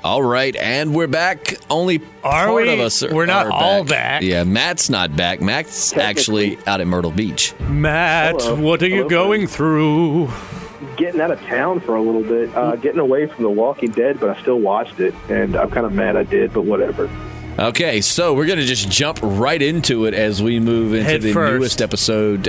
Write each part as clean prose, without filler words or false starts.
All right, and we're back. Only part of us We're not all back. Yeah, Matt's not back. Matt's actually out at Myrtle Beach. Matt, what are you going through? Getting out of town for a little bit, getting away from The Walking Dead, but I still watched it, and I'm kind of mad I did, but whatever. Okay, so we're going to just jump right into it as we move into the newest episode.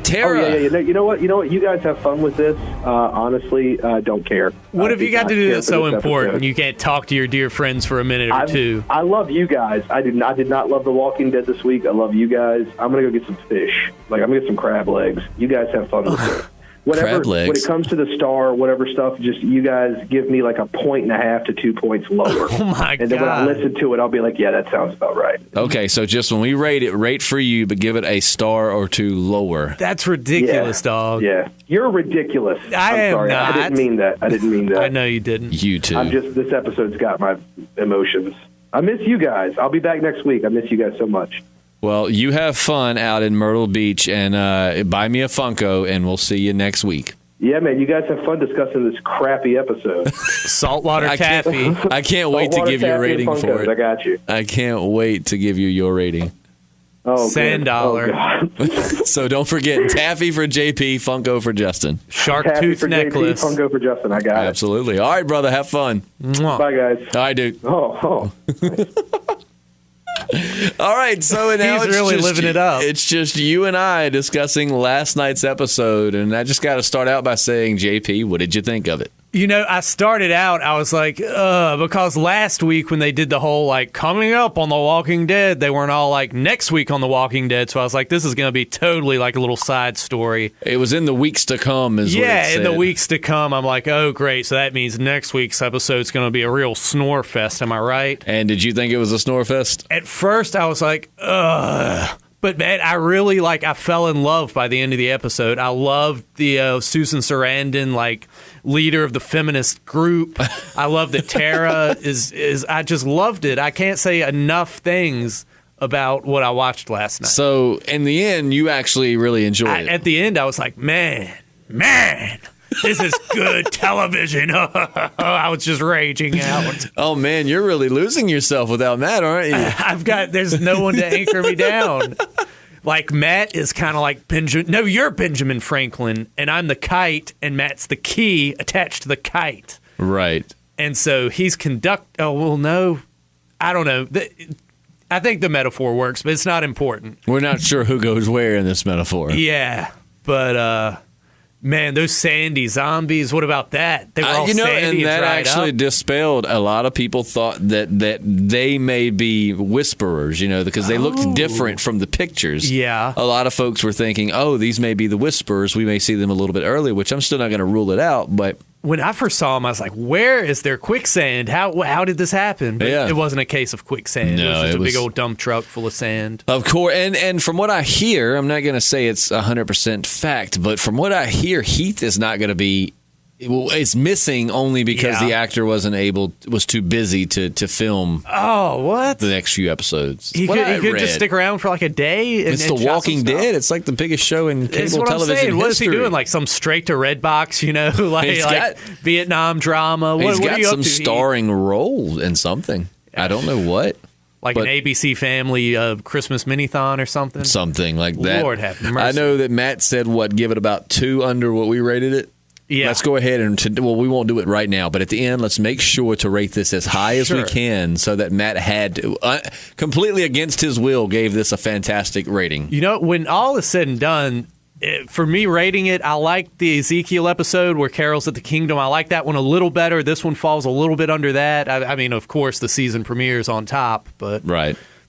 Tara. Oh, yeah. You know what? You guys have fun with this. Honestly, don't care. What have you got to do that's so important? Episode. You can't talk to your dear friends for a minute or two. I love you guys. I did not love The Walking Dead this week. I love you guys. I'm going to go get some fish. I'm going to get some crab legs. You guys have fun with it. Whatever, when it comes to the star, whatever stuff, just you guys give me like 1.5 to 2 points lower. Oh my God. And then when I listen to it, I'll be like, yeah, that sounds about right. Okay, so just when we rate it, rate for you, but give it a star or two lower. That's ridiculous, dog. Yeah, you're ridiculous. I'm sorry. Not. I didn't mean that. I know you didn't. You too. This episode's got my emotions. I miss you guys. I'll be back next week. I miss you guys so much. Well, you have fun out in Myrtle Beach, and buy me a Funko, and we'll see you next week. Yeah, man, you guys have fun discussing this crappy episode. Saltwater taffy. I can't wait to give you a rating for it. I got you. I can't wait to give you your rating. Oh, Sand dollar. Oh, so don't forget, taffy for JP, Funko for Justin. Shark taffy tooth for necklace. JP, Funko for Justin. I got it. Absolutely. All right, brother, have fun. Mwah. Bye, guys. All right, dude. Oh. All right, so now he's really living it up. It's just you and I discussing last night's episode, and I just got to start out by saying, JP, what did you think of it? You know, I started out, I was like, because last week when they did the whole, coming up on The Walking Dead, they weren't all next week on The Walking Dead. So I was like, this is going to be totally a little side story. It was in the weeks to come, is what it said. In the weeks to come. I'm like, oh, great. So that means next week's episode is going to be a real snore fest. Am I right? And did you think it was a snore fest? At first, I was like, ugh. But, man, I really, I fell in love by the end of the episode. I loved the Susan Sarandon, leader of the feminist group. I love that Tara is I just loved it. I can't say enough things about what I watched last night. So, in the end, you actually really enjoyed it. At the end, I was like, man, this is good television. I was just raging out. Oh, man, you're really losing yourself without Matt, aren't you? There's no one to anchor me down. Matt is kind of like Benjamin. No, you're Benjamin Franklin, and I'm the kite, and Matt's the key attached to the kite. Right. And so he's Oh, well, no. I don't know. I think the metaphor works, but it's not important. We're not sure who goes where in this metaphor. Yeah, but man, those sandy zombies. What about that? They were all sandy and that actually dispelled. A lot of people thought that they may be whisperers, because they looked different from the pictures. Yeah, a lot of folks were thinking, "Oh, these may be the whisperers. We may see them a little bit early," which I'm still not going to rule it out, but. When I first saw him, I was like, where is there quicksand? How did this happen? But it wasn't a case of quicksand. No, it was just a big old dump truck full of sand. Of course. And from what I hear, I'm not going to say it's 100% fact, but from what I hear, Heath is not going to be... It's missing only because the actor was too busy to film. Oh, what? The next few episodes. He could just stick around for a day. It's The Walking Dead. It's like the biggest show in cable television history. What is he doing? Some straight to Redbox, like Vietnam drama? He's got some starring role in something. I don't know what. An ABC Family Christmas mini-thon or something? Something like that. Lord have mercy. I know that Matt said, give it about 2 under what we rated it? Yeah. Let's go ahead we won't do it right now, but at the end, let's make sure to rate this as high as we can so that Matt had to, completely against his will, gave this a fantastic rating. When all is said and done, for me rating it, I like the Ezekiel episode where Carol's at the kingdom. I like that one a little better. This one falls a little bit under that. I mean, of course, the season premieres on top, but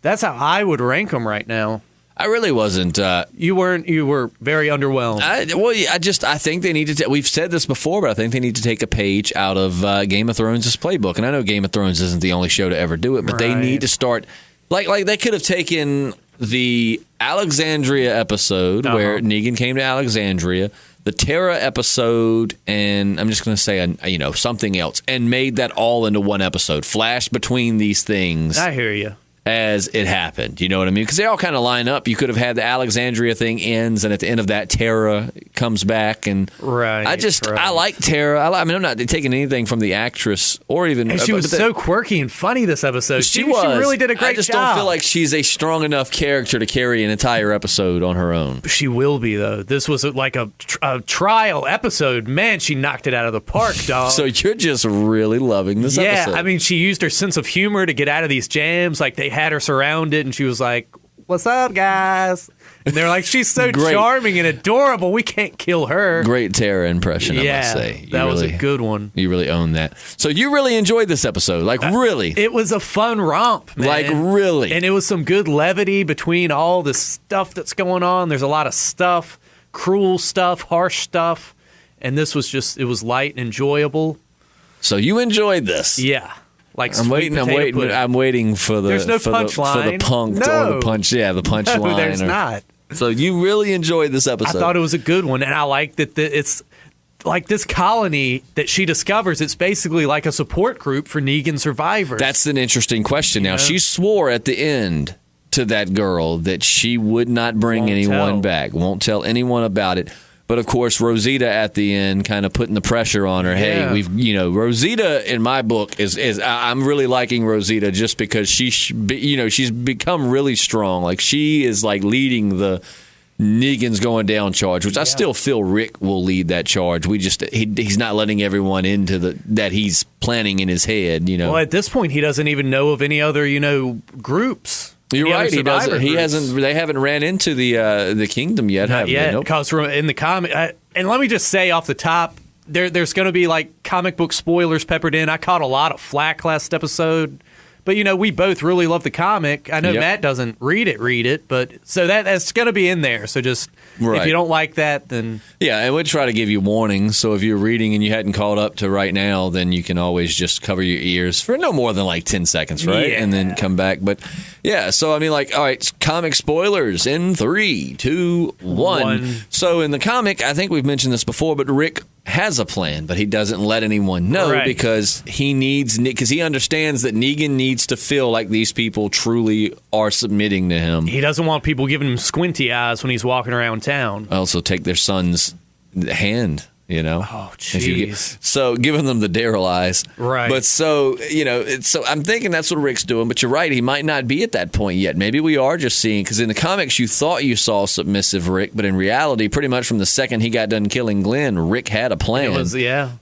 that's how I would rank them right now. I really wasn't. You weren't. You were very underwhelmed. I think they need to. We've said this before, but I think they need to take a page out of Game of Thrones' playbook. And I know Game of Thrones isn't the only show to ever do it, but they need to start. Like they could have taken the Alexandria episode where Negan came to Alexandria, the Terra episode, and I'm just going to say something else, and made that all into one episode. Flash between these things. I hear you. as it happened. You know what I mean? Because they all kind of line up. You could have had the Alexandria thing ends, and at the end of that, Tara comes back. And I like Tara. I mean, I'm not taking anything from the actress or even. And she was so quirky and funny this episode. She really did a great job. I just don't feel like she's a strong enough character to carry an entire episode on her own. She will be, though. This was like a trial episode. Man, she knocked it out of the park, dog. So you're just really loving this episode. Yeah, I mean, she used her sense of humor to get out of these jams. Like, they had her surrounded, and she was like, "What's up, guys?" And they're like, "She's so charming and adorable. We can't kill her." Great Tara impression, I must say. That was a good one. You really own that. So you really enjoyed this episode, like really? It was a fun romp, man. Like really, and it was some good levity between all the stuff that's going on. There's a lot of stuff, cruel stuff, harsh stuff, and this was it was light and enjoyable. So you enjoyed this, yeah. Like I'm waiting for the There's no punchline. for the punk or the punch. Yeah, the punchline. No, there's not. So you really enjoyed this episode. I thought it was a good one, and I like that it's like this colony that she discovers. It's basically like a support group for Negan survivors. That's an interesting question. Now, she swore at the end to that girl that she would not bring anyone back. Won't tell anyone about it. But of course, Rosita at the end kind of putting the pressure on her. Hey, Rosita in my book is I'm really liking Rosita just because she's become really strong. Like she is like leading the Negan's going down charge, which I still feel Rick will lead that charge. He's not letting everyone into that he's planning in his head. Well, at this point, he doesn't even know of any other groups. You're right. He doesn't. He hasn't. They haven't ran into the kingdom yet. Not yet. Nope. Because in the comic, and let me just say off the top, there's going to be like comic book spoilers peppered in. I caught a lot of flack last episode, but we both really love the comic. I know Matt doesn't read it, but so that's going to be in there. So just if you don't like that, then and we'd try to give you warnings. So if you're reading and you hadn't caught up to right now, then you can always just cover your ears for no more than like 10 seconds, right? Yeah. And then come back. But so I mean, like, all right, comic spoilers in 3, 2, 1. So in the comic, I think we've mentioned this before, but Rick has a plan, but he doesn't let anyone know because he understands that Negan needs to feel like these people truly are submitting to him. He doesn't want people giving him squinty eyes when he's walking around town. Also, take their son's hand. Oh, jeez. So giving them the Daryl eyes. Right. But so I'm thinking that's what Rick's doing, but you're right. He might not be at that point yet. Maybe we are just seeing, because in the comics you thought you saw submissive Rick, but in reality, pretty much from the second he got done killing Glenn, Rick had a plan.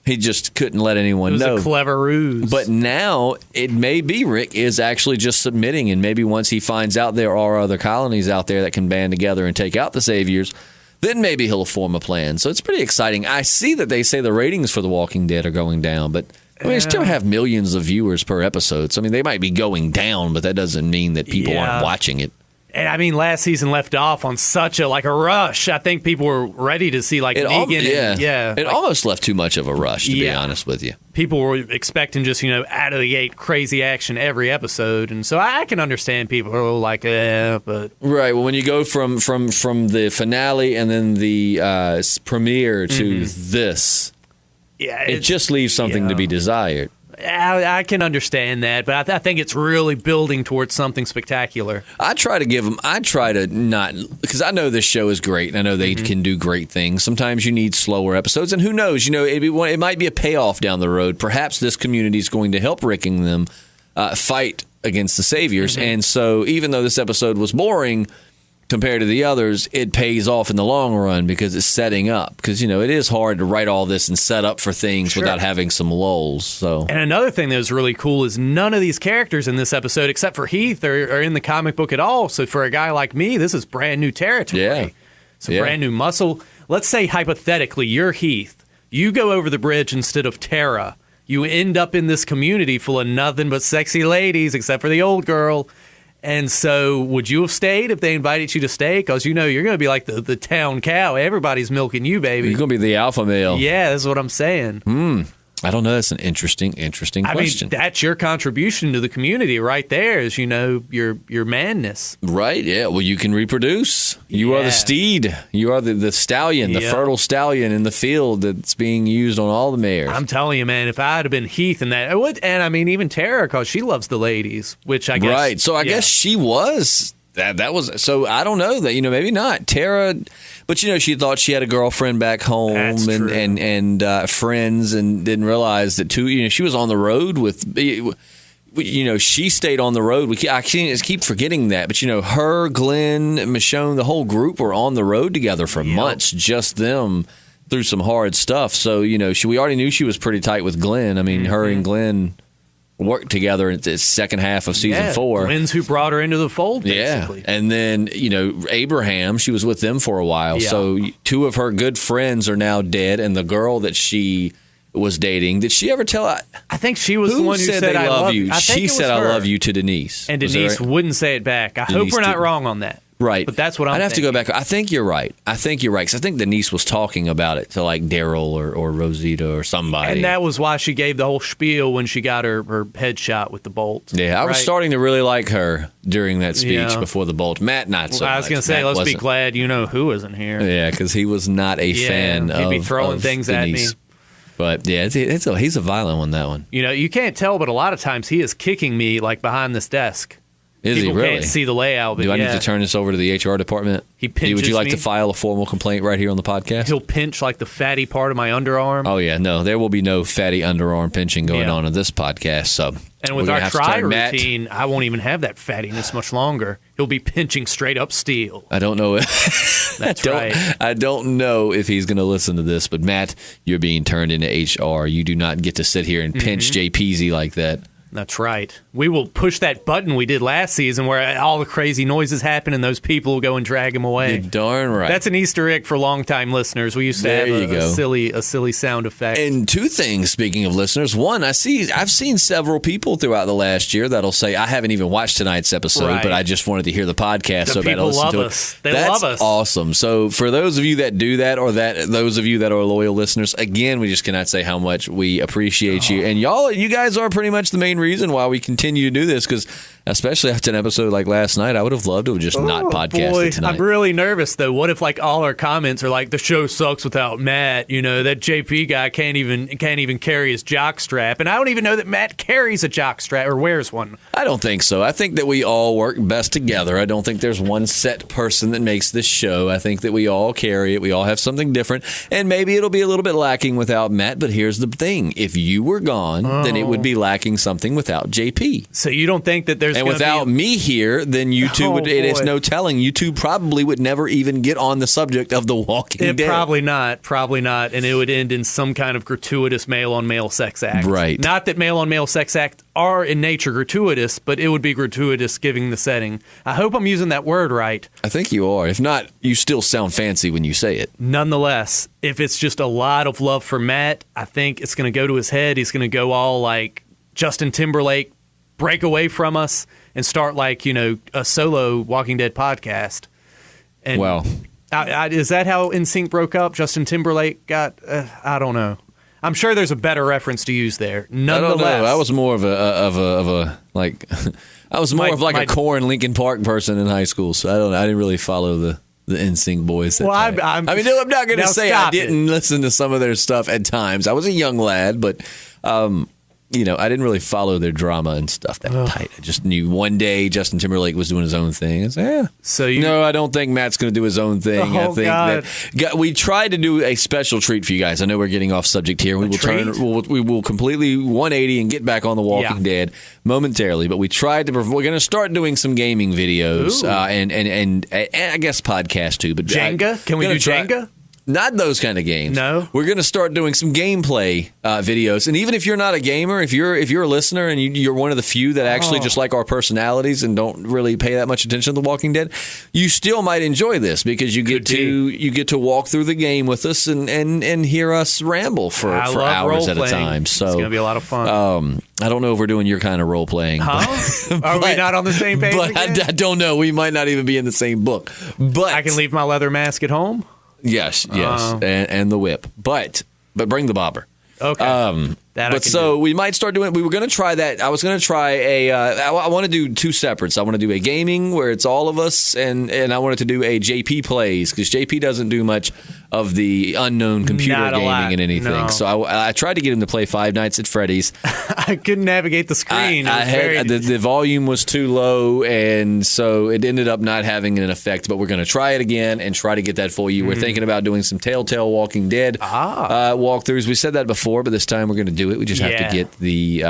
He just couldn't let anyone know. It was a clever ruse. But now it may be Rick is actually just submitting, and maybe once he finds out there are other colonies out there that can band together and take out the Saviors, then maybe he'll form a plan. So it's pretty exciting. I see that they say the ratings for The Walking Dead are going down, but they still have millions of viewers per episode. So, I mean, they might be going down, but that doesn't mean that people aren't watching it. And I mean, last season left off on such a rush. I think people were ready to see Negan. It almost left too much of a rush, to be honest with you. People were expecting just out of the gate crazy action every episode, and so I can understand people are like, but right. Well, when you go from the finale and then the premiere to this, it just leaves something to be desired. I can understand that, but I think it's really building towards something spectacular. I try to not, because I know this show is great, and I know they can do great things. Sometimes you need slower episodes, and who knows, it might be a payoff down the road. Perhaps this community is going to help Rick and them fight against the Saviors, and so even though this episode was boring compared to the others, it pays off in the long run because it's setting up. Because, it is hard to write all this and set up for things without having some lulls. So, and another thing that was really cool is none of these characters in this episode, except for Heath, are in the comic book at all. So for a guy like me, this is brand new territory. Yeah. It's a brand new muscle. Let's say, hypothetically, you're Heath. You go over the bridge instead of Tara. You end up in this community full of nothing but sexy ladies, except for the old girl. And so would you have stayed if they invited you to stay? Because, you're going to be like the town cow. Everybody's milking you, baby. You're going to be the alpha male. Yeah, that's what I'm saying. I don't know. That's an interesting question. I mean, that's your contribution to the community right there, is, your manness. Right, yeah. Well, you can reproduce. You are the steed. You are the stallion, the fertile stallion in the field that's being used on all the mares. I'm telling you, man, if I had been Heath and that, and I mean, even Tara, because she loves the ladies, which I guess. Right, so I guess she was. That was, so I don't know that, maybe not. Tara, but she thought she had a girlfriend back home and friends, and didn't realize that she was on the road with, she stayed on the road. I can't keep forgetting that, but her, Glenn, Michonne, the whole group were on the road together for months, just them, through some hard stuff. So, we already knew she was pretty tight with Glenn. I mean, her and Glenn worked together in the second half of season 4. Glenn's who brought her into the fold, basically. Yeah. And then, Abraham, she was with them for a while. Yeah. So 2 of her good friends are now dead. And the girl that she was dating, did she ever tell? I think she was the one who said I love you. She said I love you to Denise. And Denise wouldn't say it back. I hope we're not wrong on that. Right. But that's what I'd have to go back. I think you're right. Because I think Denise was talking about it to like Daryl or Rosita or somebody. And that was why she gave the whole spiel when she got her headshot with the bolt. Yeah, I was starting to really like her during that speech before the bolt. Matt, not so much. I was going to say, let's be glad who isn't here. Yeah, because he was not a fan of he'd be throwing things Denise. At me. But yeah, he's a violent one, that one. You can't tell, but a lot of times he is kicking me like behind this desk. Is People he really? Can't see the layout. But do I need to turn this over to the HR department? He pinches Would you like me. to file a formal complaint right here on the podcast? He'll pinch like the fatty part of my underarm. Oh yeah, no, there will be no fatty underarm pinching going on in this podcast. So, and with our try routine, I won't even have that fattiness much longer. He'll be pinching straight up steel. I don't know. That's right. I don't know if he's going to listen to this, but Matt, you're being turned into HR. You do not get to sit here and pinch Jay Peasy like that. That's right. We will push that button we did last season where all the crazy noises happen and those people will go and drag him away. You're darn right. That's an Easter egg for longtime listeners. We used to have a silly sound effect. And 2 things, speaking of listeners. One, I've seen several people throughout the last year that'll say, I haven't even watched tonight's episode, but I just wanted to hear the podcast. The people love us. They love us. That's awesome. So for those of you that do that, or those of you that are loyal listeners, again, we just cannot say how much we appreciate you. And you guys are pretty much the main reason why we continue to do this, because especially after an episode like last night, I would have loved to have just not podcasted tonight. I'm really nervous though. What if like all our comments are like, the show sucks without Matt? That JP guy can't even carry his jock strap, and I don't even know that Matt carries a jock strap or wears one. I don't think so. I think that we all work best together. I don't think there's one set person that makes this show. I think that we all carry it. We all have something different, and maybe it'll be a little bit lacking without Matt. But here's the thing: if you were gone, then it would be lacking something without JP. So you don't think that there's and without me here, then YouTube it is no telling. YouTube probably would never even get on the subject of The Walking Dead. Probably not, and it would end in some kind of gratuitous male-on-male sex act. Right. Not that male-on-male sex acts are in nature gratuitous, but it would be gratuitous given the setting. I hope I'm using that word right. I think you are. If not, you still sound fancy when you say it. Nonetheless, if it's just a lot of love for Matt, I think it's going to go to his head. He's going to go all like Justin Timberlake, break away from us and start like, a solo Walking Dead podcast. And well, is that how NSYNC broke up? Justin Timberlake got, I don't know. I'm sure there's a better reference to use there. Nonetheless, I don't know. I was more of a like, I was more of like a Korn Linkin Park person in high school. So I didn't really follow the NSYNC boys. Well, I'm not going to say I didn't listen to some of their stuff at times. I was a young lad, but I didn't really follow their drama and stuff that tight. I just knew one day Justin Timberlake was doing his own thing. I said, no, I don't think Matt's going to do his own thing. I think that we tried to do a special treat for you guys. I know we're getting off subject here. We will completely 180 and get back on The Walking Dead momentarily. But we tried to. We're going to start doing some gaming videos and I guess podcast too. But Jenga? Can we do Jenga? Not those kind of games. No. We're going to start doing some gameplay videos. And even if you're not a gamer, if you're a listener and you're one of the few that actually just like our personalities and don't really pay that much attention to The Walking Dead, you still might enjoy this because you get to walk through the game with us and hear us ramble for hours at a time. So it's going to be a lot of fun. I don't know if we're doing your kind of role playing. Huh? Are we not on the same page? But I don't know. We might not even be in the same book. But I can leave my leather mask at home? Yes, and the whip, but bring the bobber. Okay, But so we might start doing. We were going to try that. I was going to try I want to do two separates. I want to do a gaming where it's all of us, and I wanted to do a JP plays because JP doesn't do much of the unknown computer gaming and anything. No. So I tried to get him to play Five Nights at Freddy's. I couldn't navigate the screen. The volume was too low, and so it ended up not having an effect. But we're going to try it again and try to get that for you. We're thinking about doing some Telltale Walking Dead walkthroughs. We said that before, but this time we're going to do it. We just have to get the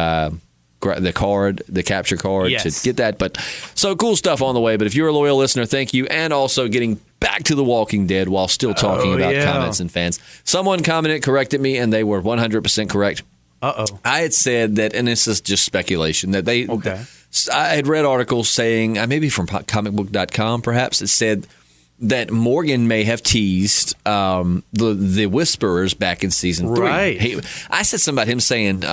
card, the capture card to get that. But so cool stuff on the way. But if you're a loyal listener, thank you. And also getting back to The Walking Dead while still talking about comments and fans. Someone commented, corrected me, and they were 100% correct. I had said that, and this is just speculation, that they. I had read articles saying, maybe from comicbook.com perhaps, it said that Morgan may have teased the Whisperers back in season 3. Right. I said something about him saying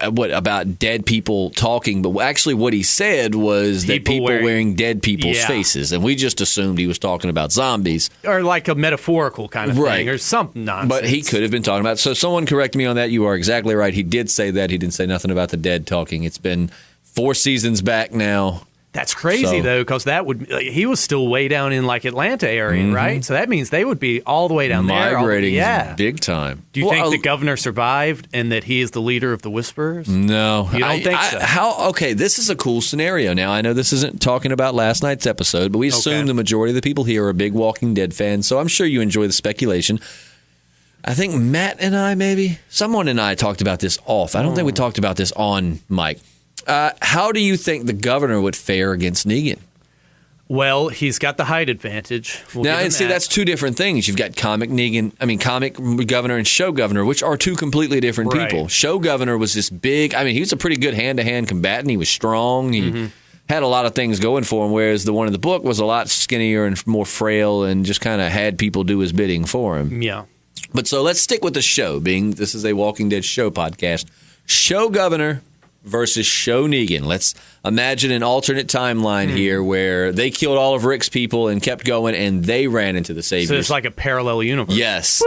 about dead people talking, but actually what he said was that people wearing dead people's faces, and we just assumed he was talking about zombies. Or like a metaphorical kind of thing, or something nonsense. But he could have been talking about it. So someone correct me on that. You are exactly right. He did say that. He didn't say nothing about the dead talking. It's been 4 seasons back now. That's crazy, though, because he was still way down in like Atlanta area, right? So that means they would be all the way down there. Migrating big time. Do you think the governor survived and that he is the leader of the Whisperers? No. You don't think so? Okay, this is a cool scenario. Now, I know this isn't talking about last night's episode, but we assume the majority of the people here are big Walking Dead fans, so I'm sure you enjoy the speculation. I think Matt and I, someone and I talked about this off. I don't think we talked about this on mic. How do you think the governor would fare against Negan? Well, he's got the height advantage. That's two different things. You've got comic governor and show governor, which are two completely different people. Show governor was this big, he was a pretty good hand-to-hand combatant. He was strong. He had a lot of things going for him, whereas the one in the book was a lot skinnier and more frail and just kind of had people do his bidding for him. Yeah. But so let's stick with the show, being this is a Walking Dead show podcast. Show governor versus show Negan. Let's imagine an alternate timeline here where they killed all of Rick's people and kept going, and they ran into the Saviors. So it's like a parallel universe. Yes.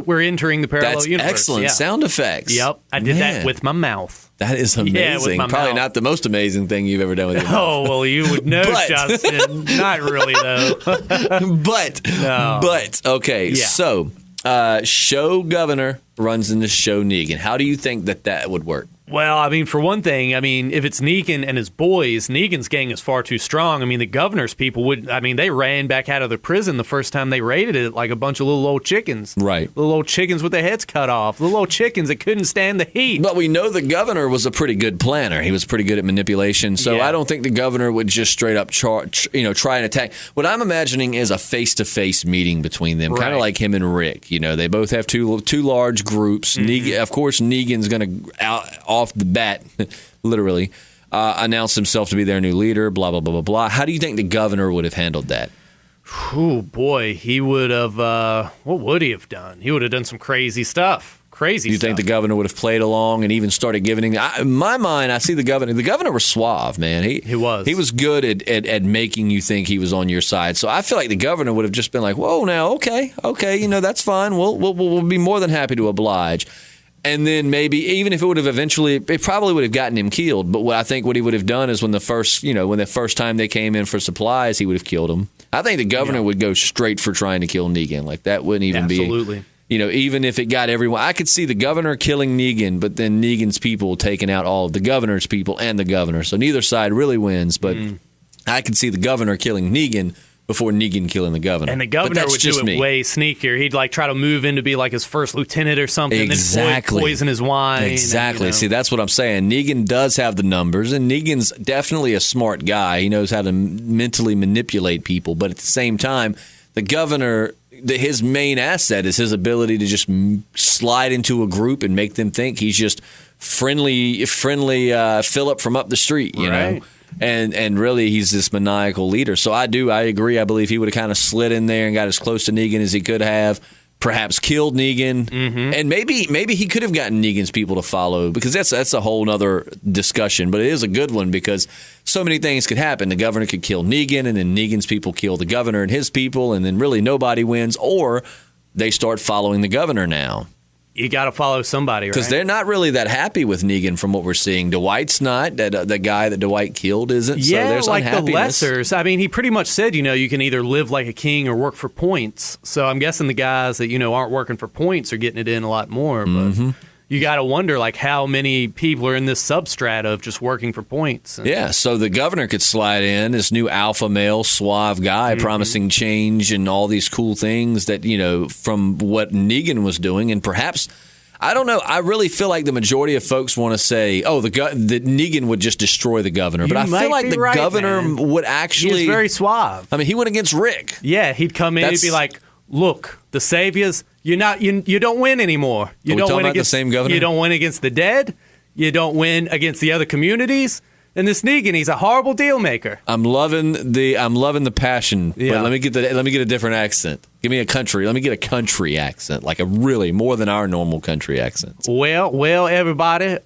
We're entering the parallel universe. That's excellent sound effects. Yep. I did that with my mouth. That is amazing. Yeah, with my Probably mouth. Not the most amazing thing you've ever done with your mouth. Oh, well, you would know, Justin. Not really, though. But okay, so show governor runs into show Negan. How do you think that would work? Well, for one thing, if it's Negan and his boys, Negan's gang is far too strong. The governor's people they ran back out of the prison the first time they raided it like a bunch of little old chickens. Right. Little old chickens with their heads cut off. Little old chickens that couldn't stand the heat. But we know the governor was a pretty good planner. He was pretty good at manipulation. So I don't think the governor would just straight up try and attack. What I'm imagining is a face-to-face meeting between them, kind of like him and Rick. They both have two large groups. Negan, of course, Negan's going to off the bat, literally, announced himself to be their new leader, blah, blah, blah, blah, blah. How do you think the governor would have handled that? Oh, boy. He would have, what would he have done? He would have done some crazy stuff. Do you think the governor would have played along and even started giving in my mind, I see the governor was suave, man. He was good at making you think he was on your side. So I feel like the governor would have just been like, whoa, now, okay, that's fine. We'll be more than happy to oblige. And then maybe even if it would have it probably would have gotten him killed. But what he would have done is when the first time they came in for supplies, he would have killed him. I think the governor would go straight for trying to kill Negan. Like that wouldn't even be. Absolutely. Even if it got everyone, I could see the governor killing Negan, but then Negan's people taking out all of the governor's people and the governor. So neither side really wins, but I could see the governor killing Negan before Negan killing the governor. And the governor would do it way sneakier. He'd try to move in to be like his first lieutenant or something. Exactly. And then poison his wine. Exactly. See, that's what I'm saying. Negan does have the numbers, and Negan's definitely a smart guy. He knows how to mentally manipulate people, but at the same time, the governor, his main asset is his ability to just slide into a group and make them think he's just friendly Philip from up the street, you know? And really, he's this maniacal leader. So I agree. I believe he would have kind of slid in there and got as close to Negan as he could have. Perhaps killed Negan, and maybe he could have gotten Negan's people to follow, because that's a whole other discussion. But it is a good one because so many things could happen. The governor could kill Negan, and then Negan's people kill the governor and his people, and then really nobody wins, or they start following the governor now. You got to follow somebody, right? Because they're not really that happy with Negan from what we're seeing. Dwight's not. The guy that Dwight killed isn't. Yeah, so there's like the unhappiness. lessers. I mean, he pretty much said, you can either live like a king or work for points. So I'm guessing the guys that, aren't working for points are getting it in a lot more. But you got to wonder, like, how many people are in this substrata of just working for points. Yeah, so the governor could slide in, this new alpha male, suave guy promising change and all these cool things that, from what Negan was doing. And perhaps, I don't know, I really feel like the majority of folks want to say, that Negan would just destroy the governor. But I feel like the governor would actually... He's very suave. I mean, he went against Rick. Yeah, he'd come in and be like, look, the saviors... You don't win anymore. You don't win against the same governor. You don't win against the dead. You don't win against the other communities. And this Negan, he's a horrible deal maker. I'm loving the passion. Yeah. But let me get a different accent. Give me a country. Let me get a country accent, like a really more than our normal country accents. Well, everybody.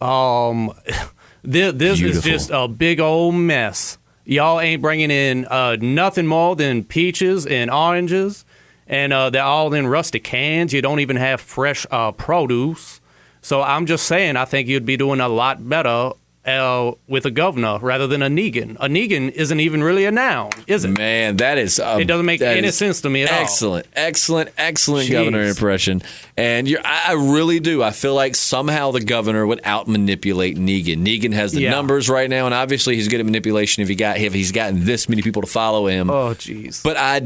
This is just a big old mess. Y'all ain't bringing in nothing more than peaches and oranges. And they're all in rustic cans. You don't even have fresh produce. So I'm just saying, I think you'd be doing a lot better with a governor rather than a Negan. A Negan isn't even really a noun, is it? Man, that is... it doesn't make any sense to me at all. Excellent Jeez. governor impression. And I really do. I feel like somehow the governor would out-manipulate Negan. Negan has the numbers right now, and obviously he's good at manipulation if he's gotten this many people to follow him. Oh, jeez. But I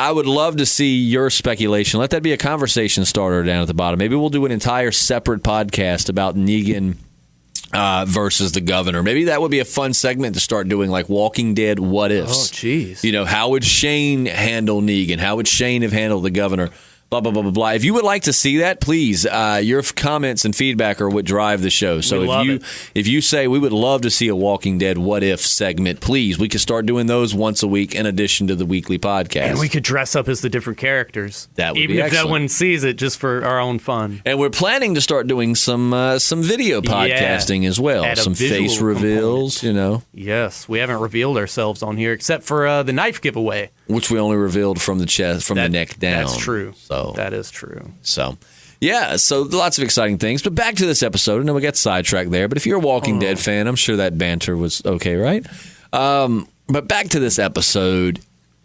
would love to see your speculation. Let that be a conversation starter down at the bottom. Maybe we'll do an entire separate podcast about Negan versus the governor. Maybe that would be a fun segment to start doing, like Walking Dead what ifs. Oh, jeez. How would Shane handle Negan? How would Shane have handled the governor? Blah, blah, blah, blah, blah. If you would like to see that, please, your comments and feedback are what drive the show. So if you say we would love to see a Walking Dead what if segment, please, we could start doing those once a week in addition to the weekly podcast. And we could dress up as the different characters. That would be excellent. Even if no one sees it, just for our own fun. And we're planning to start doing some video podcasting as well. Some face reveals, Yes, we haven't revealed ourselves on here except for the knife giveaway. Which we only revealed from the chest, the neck down. That's true. So that is true. So, yeah, so lots of exciting things. But back to this episode. I know we got sidetracked there, but if you're a Walking Dead fan, I'm sure that banter was okay, right? But back to this episode.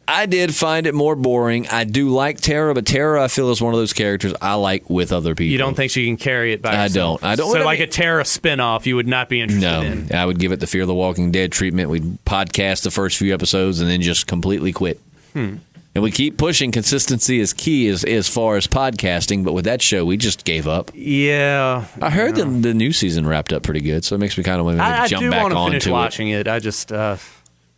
I did find it more boring. I do like Tara, but Tara I feel is one of those characters I like with other people. You don't think she can carry it by herself? I don't. So like a Tara spinoff, you would not be interested in? No, I would give it the Fear the Walking Dead treatment. We'd podcast the first few episodes and then just completely quit. And we keep pushing. Consistency is key as far as podcasting, but with that show, we just gave up. Yeah. I heard the new season wrapped up pretty good, so it makes me kind of want to jump back onto it. I do want to finish watching it. I just...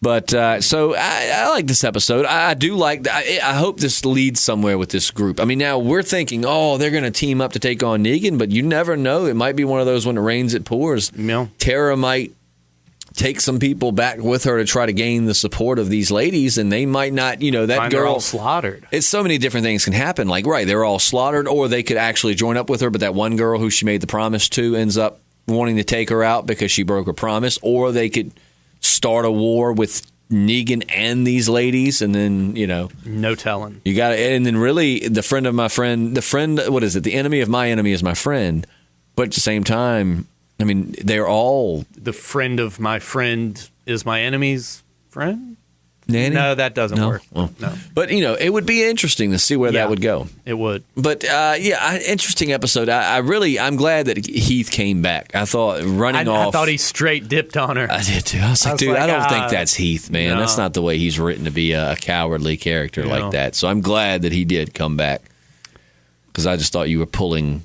But so I like this episode. I do like. I hope this leads somewhere with this group. I mean, now we're thinking, they're going to team up to take on Negan, but you never know. It might be one of those when it rains, it pours. No. Tara might take some people back with her to try to gain the support of these ladies, and they might not. That girl all slaughtered. It's so many different things can happen. Like they're all slaughtered, or they could actually join up with her. But that one girl who she made the promise to ends up wanting to take her out because she broke her promise, or they could start a war with Negan and these ladies, and then no telling. You got and then really the friend of my friend, what is it? The enemy of my enemy is my friend, but at the same time, I mean, they're all the friend of my friend is my enemy's friend. Nanny? No, that doesn't work. Well, no. But, it would be interesting to see where that would go. It would. But, interesting episode. I'm glad that Heath came back. I thought running off. I thought he straight dipped on her. I did too. I was like, I don't think that's Heath, man. No. That's not the way he's written to be a cowardly character like that. So I'm glad that he did come back. Because I just thought you were pulling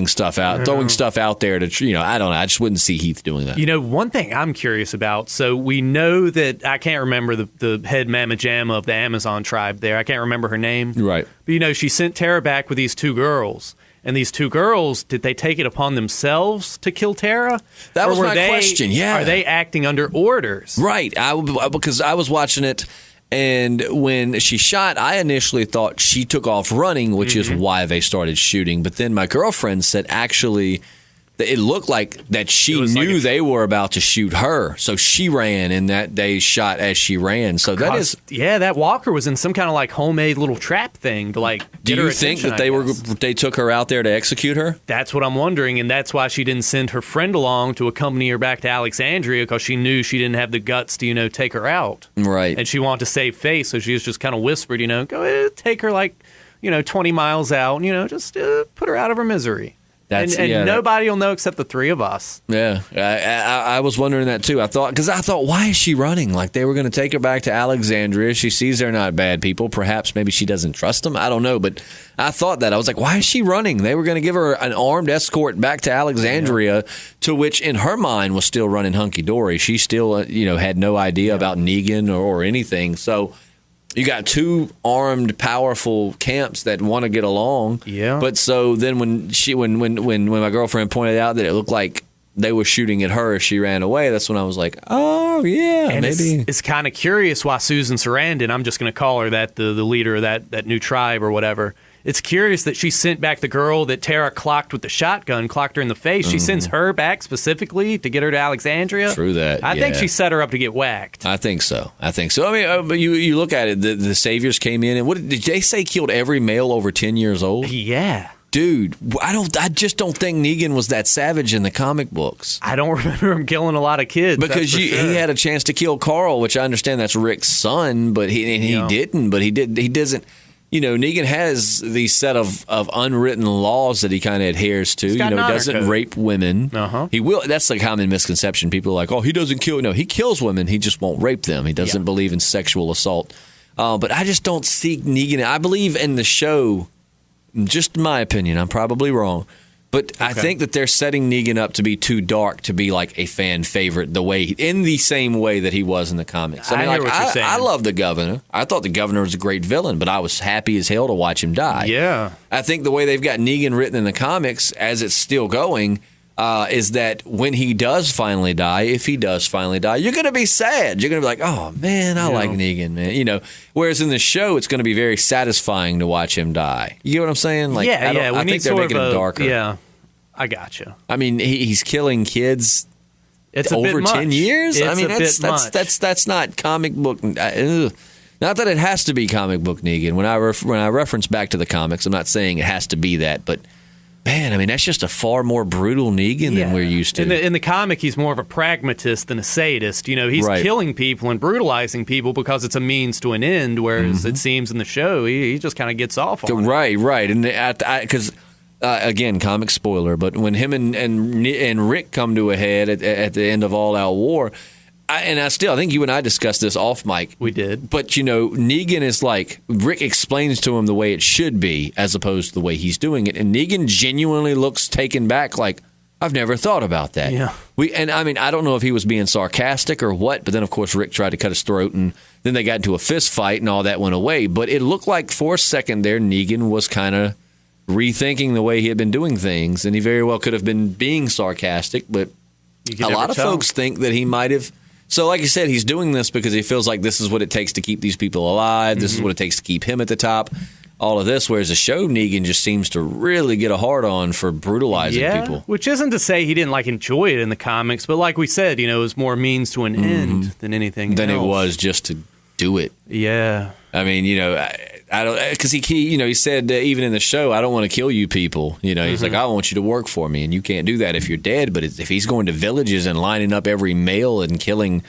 stuff out, throwing stuff out there to, I don't know. I just wouldn't see Heath doing that. One thing I'm curious about, so we know that, I can't remember the head Mama Jamma of the Amazon tribe there. I can't remember her name. Right. But, she sent Tara back with these two girls. And these two girls, did they take it upon themselves to kill Tara? That was my question, yeah. Are they acting under orders? Right. Because I was watching it. And when she shot, I initially thought she took off running, which is why they started shooting. But then my girlfriend said, actually, it looked like that she knew they were about to shoot her, so she ran, and that they shot as she ran. So that walker was in some kind of like homemade little trap thing to like. Do you think that they took her out there to execute her? That's what I'm wondering, and that's why she didn't send her friend along to accompany her back to Alexandria, because she knew she didn't have the guts to take her out. Right. And she wanted to save face, so she was just kind of whispered, go ahead, take her 20 miles out, just put her out of her misery. Nobody will know except the three of us. Yeah, I was wondering that too. I thought, why is she running? Like they were going to take her back to Alexandria. She sees they're not bad people. Perhaps maybe she doesn't trust them. I don't know. But I thought that. I was like, why is she running? They were going to give her an armed escort back to Alexandria, to which in her mind was still running hunky-dory. She still, had no idea about Negan or anything. So you got two armed, powerful camps that want to get along. Yeah. But so then when my girlfriend pointed out that it looked like they were shooting at her as she ran away, that's when I was like, oh, yeah, and maybe. It's kind of curious why Susan Sarandon, I'm just going to call her that, the leader of that new tribe or whatever. It's curious that she sent back the girl that Tara clocked with the shotgun, clocked her in the face. She sends her back specifically to get her to Alexandria. True that. I think she set her up to get whacked. I think so. I mean, but you look at it, the Saviors came in, and what did they say killed every male over 10 years old? Yeah. Dude, I just don't think Negan was that savage in the comic books. I don't remember him killing a lot of kids. Because he had a chance to kill Carl, which I understand that's Rick's son, but he didn't. But he doesn't. Negan has these set of unwritten laws that he kind of adheres to. He doesn't rape women. He will. That's a common misconception. People are like, oh, he doesn't kill. No, he kills women. He just won't rape them. He doesn't believe in sexual assault. But I just don't see Negan. I believe in the show, just in my opinion, I'm probably wrong, but I think that they're setting Negan up to be too dark to be like a fan favorite in the same way that he was in the comics. I hear what you're saying. I love the governor. I thought the governor was a great villain, but I was happy as hell to watch him die. Yeah. I think the way they've got Negan written in the comics, as it's still going, is that when he does finally die, if he does finally die, you're going to be sad. You're going to be like, oh, man, I like Negan, man. Whereas in the show, it's going to be very satisfying to watch him die. You get what I'm saying? Like, I think they're making him darker. Yeah, I gotcha. I mean, he's killing kids over 10 years? I mean, that's not comic book. Not that it has to be comic book Negan. When I reference back to the comics, I'm not saying it has to be that, but man, I mean, that's just a far more brutal Negan than we're used to. In the comic, he's more of a pragmatist than a sadist. He's killing people and brutalizing people because it's a means to an end, whereas it seems in the show, he just kind of gets off on it. Right. And because, again, comic spoiler, but when him and Rick come to a head at the end of All Out War, I think you and I discussed this off mic. We did. But, Negan is like, Rick explains to him the way it should be as opposed to the way he's doing it. And Negan genuinely looks taken back like, I've never thought about that. Yeah. I don't know if he was being sarcastic or what, but then, of course, Rick tried to cut his throat, and then they got into a fist fight, and all that went away. But it looked like for a second there, Negan was kind of rethinking the way he had been doing things, and he very well could have been being sarcastic, but a lot of folks think that he might have. So like you said, he's doing this because he feels like this is what it takes to keep these people alive. This is what it takes to keep him at the top. All of this, whereas the show, Negan just seems to really get a hard on for brutalizing people. Which isn't to say he didn't enjoy it in the comics, but like we said, it was more means to an end than anything than else. It was just to do it. Yeah. I mean, I don't, because he said even in the show, I don't want to kill you people. He's like, I want you to work for me, and you can't do that if you're dead. But if he's going to villages and lining up every male and killing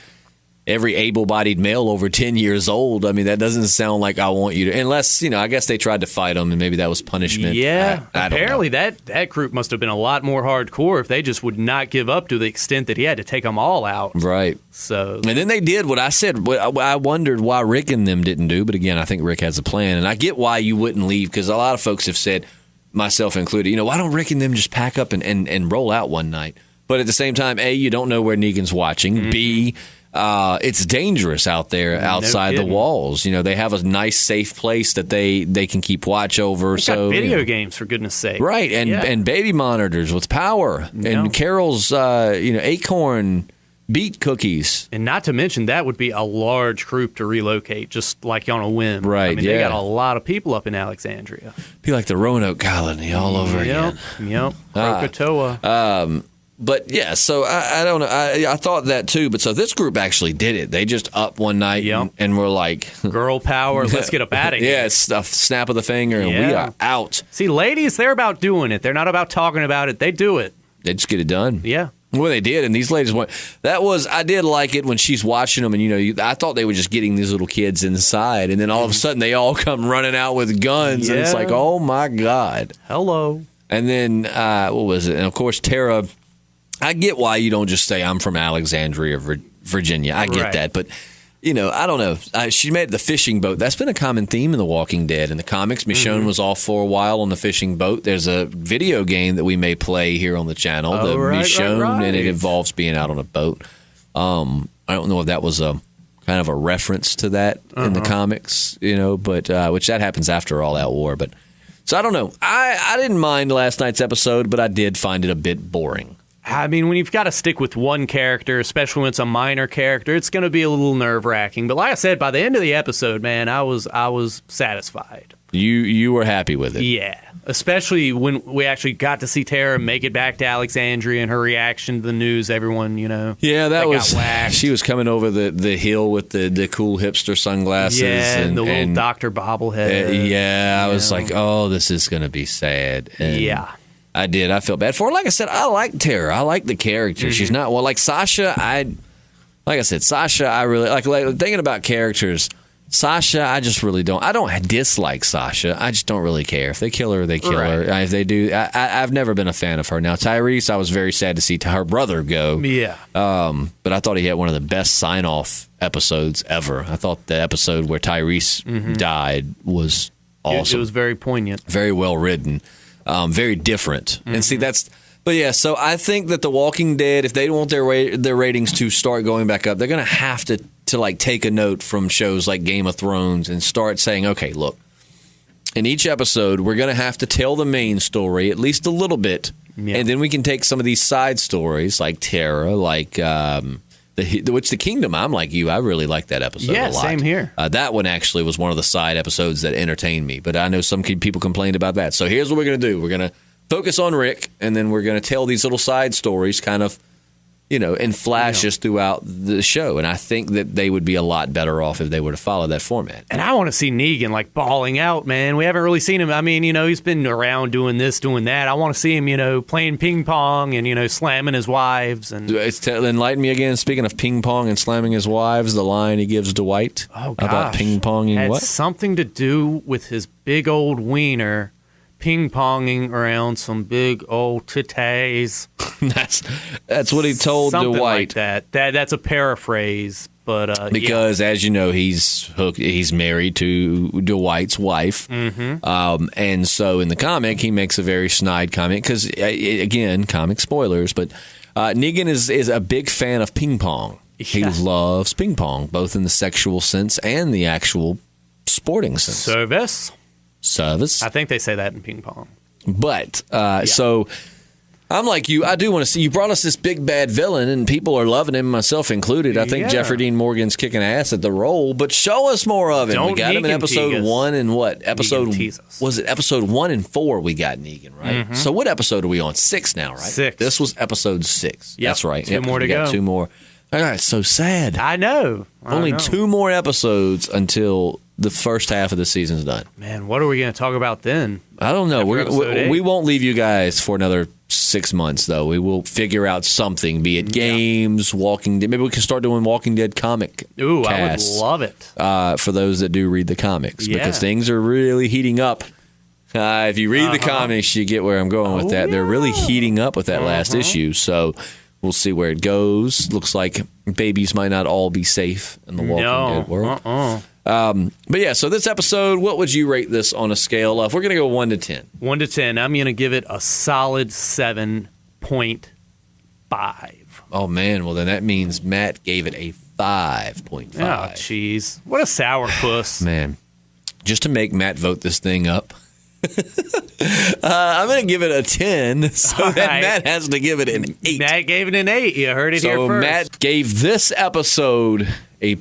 every able-bodied male over 10 years old, I mean, that doesn't sound like I want you to, unless, I guess they tried to fight him and maybe that was punishment. Yeah. I apparently that group must have been a lot more hardcore if they just would not give up to the extent that he had to take them all out. Right. So. And then they did what I said. I wondered why Rick and them didn't do, but again, I think Rick has a plan. And I get why you wouldn't leave, because a lot of folks have said, myself included, why don't Rick and them just pack up and roll out one night? But at the same time, A, you don't know where Negan's watching. B, it's dangerous out there outside the walls. They have a nice, safe place that they can keep watch over. They got video games, for goodness sake. Right, and baby monitors with power. And Carol's, Acorn beet cookies. And not to mention, that would be a large group to relocate, just like on a whim. Right, I mean, they got a lot of people up in Alexandria. Be like the Roanoke colony all over again. Yep. Krakatoa. But yeah, so I don't know. I thought that too. But so this group actually did it. They just up one night and were like, girl power, let's get up out of here. Yeah, it's a snap of the finger and we are out. See, ladies, they're about doing it. They're not about talking about it. They do it. They just get it done. Yeah. Well, they did, and these ladies went. I did like it when she's watching them, and I thought they were just getting these little kids inside, and then all of a sudden they all come running out with guns, and it's like, oh my God. Hello. And then, what was it? And of course, Tara, I get why you don't just say, I'm from Alexandria, Virginia. I get that, but I don't know. She made the fishing boat. That's been a common theme in The Walking Dead. In the comics, Michonne was off for a while on the fishing boat. There's a video game that we may play here on the channel, Michonne, and it involves being out on a boat. I don't know if that was a kind of a reference to that in the comics, but which that happens after All Out War. But so I don't know. I didn't mind last night's episode, but I did find it a bit boring. I mean, when you've got to stick with one character, especially when it's a minor character, it's going to be a little nerve-wracking. But like I said, by the end of the episode, man, I was satisfied. You were happy with it? Yeah, especially when we actually got to see Tara make it back to Alexandria and her reaction to the news. Everyone, yeah, that was. Got whacked. She was coming over the hill with the cool hipster sunglasses, and the little doctor bobblehead. I was like, oh, this is going to be sad. And I did. I felt bad for her. Like I said, I like Tara. I like the character. She's not like Sasha. Sasha, I really like thinking about characters. Sasha, I just really don't. I don't dislike Sasha. I just don't really care. If they kill her, they kill her. If they do, I've never been a fan of her. Now, Tyrese, I was very sad to see her brother go. Yeah. But I thought he had one of the best sign-off episodes ever. I thought the episode where Tyrese died was awesome. It was very poignant. Very well written. Very different. And see, but yeah, so I think that The Walking Dead, if they want their ratings to start going back up, they're going to have to like take a note from shows like Game of Thrones and start saying, okay, look, in each episode, we're going to have to tell the main story at least a little bit. Yeah. And then we can take some of these side stories like Tara, like the Kingdom. I'm like you. I really like that episode a lot. Yeah, same here. That one actually was one of the side episodes that entertained me. But I know some people complained about that. So here's what we're going to do. We're going to focus on Rick, and then we're going to tell these little side stories kind of, in flashes throughout the show. And I think that they would be a lot better off if they were to follow that format. And I want to see Negan like bawling out, man. We haven't really seen him. I mean, he's been around doing this, doing that. I want to see him, playing ping pong and, slamming his wives. And enlighten me again. Speaking of ping pong and slamming his wives, the line he gives Dwight about ping ponging had what? Something to do with his big old wiener ping-ponging around some big old titties. That's what he told Something Dwight. Like that's a paraphrase, but because as you know, he's married to Dwight's wife, and so in the comic he makes a very snide comment because again, comic spoilers, but Negan is a big fan of ping pong. He loves ping pong, both in the sexual sense and the actual sporting sense. Service. I think they say that in ping pong. But so I'm like you. I do want to see. You brought us this big bad villain, and people are loving him, myself included. I think Jeffrey Dean Morgan's kicking ass at the role. But show us more of him. We got him in episode 1 and what episode was it? Episode 1 and 4. We got Negan, right? So what episode are we on? 6 now, right? 6. This was episode 6. Yep. That's right. 2 more to go. Got 2 more. All right, so sad. I know. Only 2 more episodes until the first half of the season's done. Man, what are we going to talk about then? I don't know. We won't leave you guys for another 6 months, though. We will figure out something, be it games, Walking Dead. Maybe we can start doing Walking Dead comic casts, I would love it. For those that do read the comics, because things are really heating up. If you read the comics, you get where I'm going with that. They're really heating up with that last issue, so we'll see where it goes. Looks like babies might not all be safe in the Walking Dead world. But yeah, so this episode, what would you rate this on a scale of? We're going to go 1 to 10. 1 to 10. I'm going to give it a solid 7.5. Oh, man. Well, then that means Matt gave it a 5.5. Oh, jeez. What a sourpuss. Man. Just to make Matt vote this thing up. I'm going to give it a 10, so All that right. Matt has to give it an 8. Matt gave it an 8. You heard it here So first. Matt gave this episode a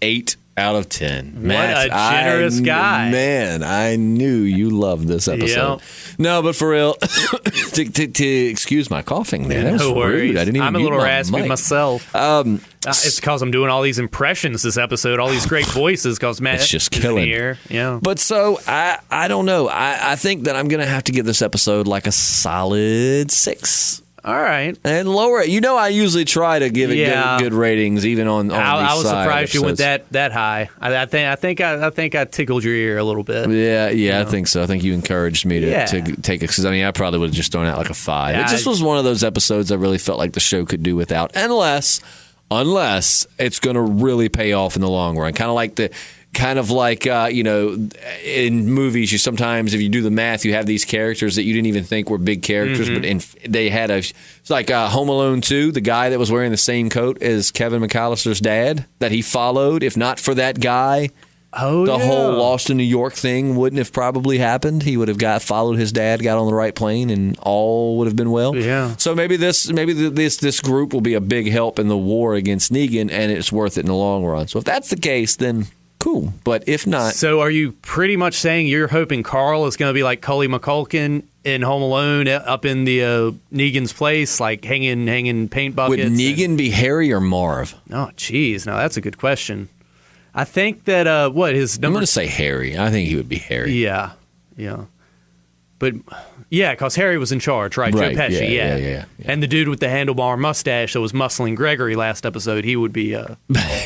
8 out of 10. Matt, a generous guy. Man, I knew you loved this episode. Yep. No, but for real, to excuse my coughing there. That was No worries. rude. I didn't even I'm a mute little my raspy mic. myself. It's because I'm doing all these impressions this episode, all these great voices, because Matt It's just is killing. here. Yeah. But so, I don't know. I think that I'm going to have to give this episode like a solid 6. All right. And lower it. You know, I usually try to give it Yeah. good ratings, even on I these was side surprised you went episodes. that high. I think I tickled your ear a little bit. Yeah, I think so. I think you encouraged me to Yeah. take it, because I mean, I probably would have just thrown out like a 5. Yeah, It just was one of those episodes I really felt like the show could do without, unless it's going to really pay off in the long run. Kind of like in movies, you sometimes, if you do the math, you have these characters that you didn't even think were big characters, but they had it's like Home Alone 2, the guy that was wearing the same coat as Kevin McAllister's dad that he followed. If not for that guy, the whole Lost in New York thing wouldn't have probably happened. He would have followed his dad, got on the right plane, and all would have been well. Yeah. So maybe this group will be a big help in the war against Negan, and it's worth it in the long run. So if that's the case, then cool. But if not, So are you pretty much saying you're hoping Carl is going to be like Cully McCulkin in Home Alone up in the Negan's place, like hanging paint buckets? would Negan be Harry or Marv? Oh, geez. Now, that's a good question. I think that, his I'm number... going to say Harry. I think he would be Harry. Yeah. But, yeah, because Harry was in charge, right? Right, Joe Pesci, yeah. And the dude with the handlebar mustache that was muscling Gregory last episode, he would be,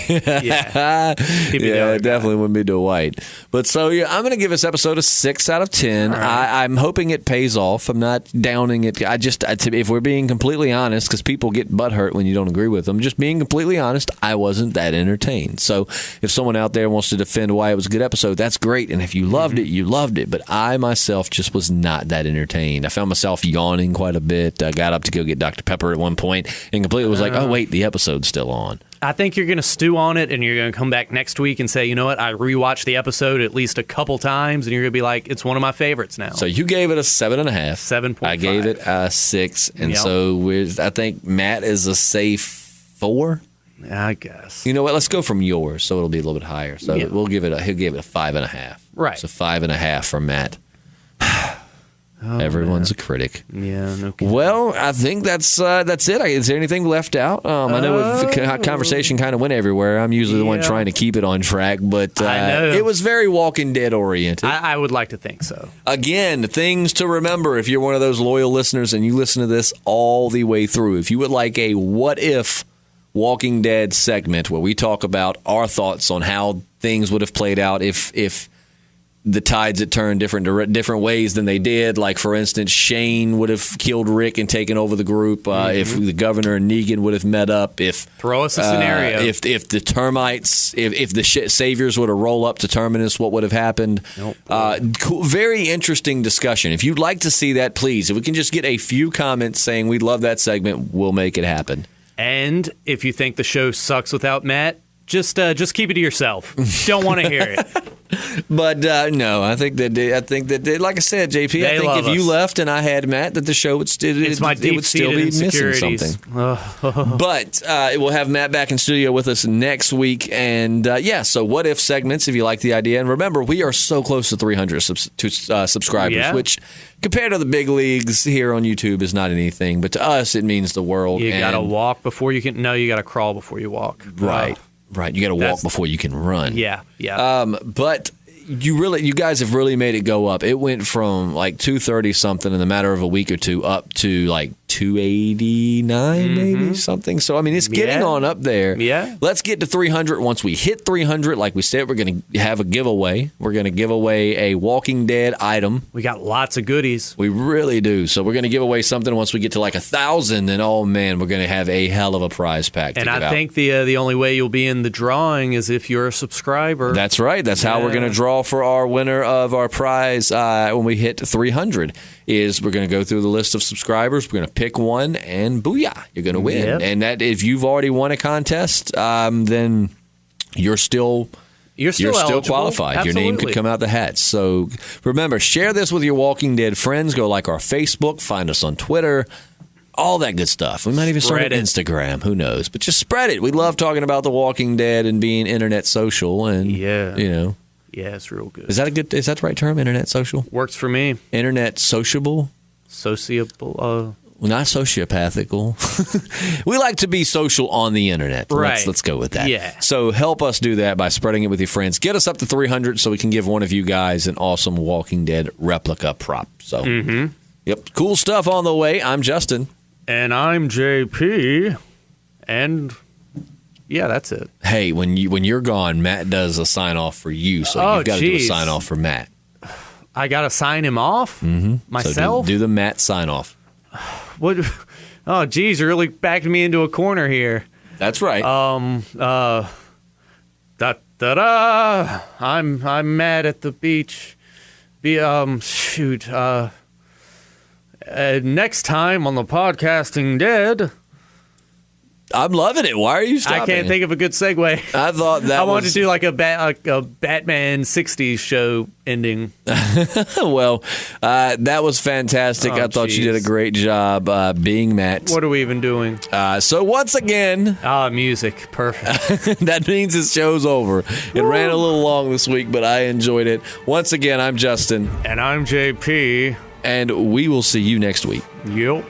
He'd be the other guy. Definitely wouldn't be Dwight. But so, yeah, I'm going to give this episode a 6 out of 10. right. I'm hoping it pays off. I'm not downing it. If we're being completely honest, because people get butthurt when you don't agree with them, just being completely honest, I wasn't that entertained. So if someone out there wants to defend why it was a good episode, that's great. And if you loved it, you loved it. But I myself just was not that entertained. I found myself yawning quite a bit. I got up to go get Dr. Pepper at one point and completely was like, oh, wait, the episode's still on. I think you're going to stew on it, and you're going to come back next week and say, you know what, I rewatched the episode at least a couple times, and you're going to be like, it's one of my favorites now. So you gave it a 7.5. 7.5. I gave it a 6. And Yep. so I think Matt is a safe 4. I guess. You know what? Let's go from yours, so it'll be a little bit higher. So Yeah. he'll give it a 5.5. Right. So 5.5 from Matt. Everyone's a critic. Yeah, no kidding. Well, I think that's it. Is there anything left out? I know the conversation kind of went everywhere. I'm usually the one Yeah. trying to keep it on track, but I know. it was very Walking Dead oriented. I would like to think so. Again, things to remember if you're one of those loyal listeners and you listen to this all the way through. If you would like a what if Walking Dead segment where we talk about our thoughts on how things would have played out if the tides had turned different ways than they did. Like, for instance, Shane would have killed Rick and taken over the group. If the governor and Negan would have met up. Throw us a scenario. If the termites, if the saviors would have rolled up to Terminus, what would have happened? Cool, very interesting discussion. If you'd like to see that, please, if we can just get a few comments saying we'd love that segment, we'll make it happen. And if you think the show sucks without Matt, just keep it to yourself. Don't want to hear it. But no, I think that like I said, JP, They I think love if you us. left and I had Matt, that the show would still It's my it would still be deep-seated missing insecurities. something. But we'll have Matt back in studio with us next week, and so what if segments if you like the idea. And remember, we are so close to 300 subscribers, Yeah. which compared to the big leagues here on YouTube is not anything, but to us it means the world. You got to And- walk before you can. No, you got to crawl before you walk. right. Right, you got to walk That's- before you can run. Yeah. But you guys have really made it go up. It went from like 230 something in the matter of a week or two up to like 289 maybe something. So I mean, it's getting Yeah. on up there. Yeah. Let's get to 300. Once we hit 300, like we said, we're going to have a giveaway. We're going to give away a Walking Dead item. We got lots of goodies. We really do. So we're going to give away something. Once we get to like 1,000, then oh man, we're going to have a hell of a prize pack. And to give I out. think the only way you'll be in the drawing is if you're a subscriber. That's right. That's how we're going to draw for our winner of our prize when we hit 300. Is we're going to go through the list of subscribers. We're going to pick one, and booyah, you're going to win. Yep. And that if you've already won a contest, then you're still You're still qualified. Absolutely. Your name could come out the hat. So remember, share this with your Walking Dead friends. Go like our Facebook, find us on Twitter, all that good stuff. We might even start an Instagram. Who knows? But just spread it. We love talking about The Walking Dead and being internet social. And yeah, yeah, it's real good. Is that the right term? Internet social works for me. Internet sociable, sociable. Well, not sociopathical. We like to be social on the internet. Right. Let's go with that. Yeah. So help us do that by spreading it with your friends. Get us up to 300 so we can give one of you guys an awesome Walking Dead replica prop. So, Yep. Cool stuff on the way. I'm Justin. And I'm JP. And yeah, that's it. Hey, when you're gone, Matt does a sign off for you. So you've got to do a sign off for Matt. I got to sign him off? Myself? So do the Matt sign off. What? Oh, geez, you really backed me into a corner here. That's right. I'm mad at the beach. Next time on the Podcasting Dead. I'm loving it. Why are you stopping? I can't think of a good segue. I thought that I wanted to do like a Batman 60s show ending. Well, that was fantastic. I thought you did a great job being Matt. What are we even doing? So once again... music. Perfect. That means this show's over. It ran a little long this week, but I enjoyed it. Once again, I'm Justin. And I'm JP. And we will see you next week. Yep.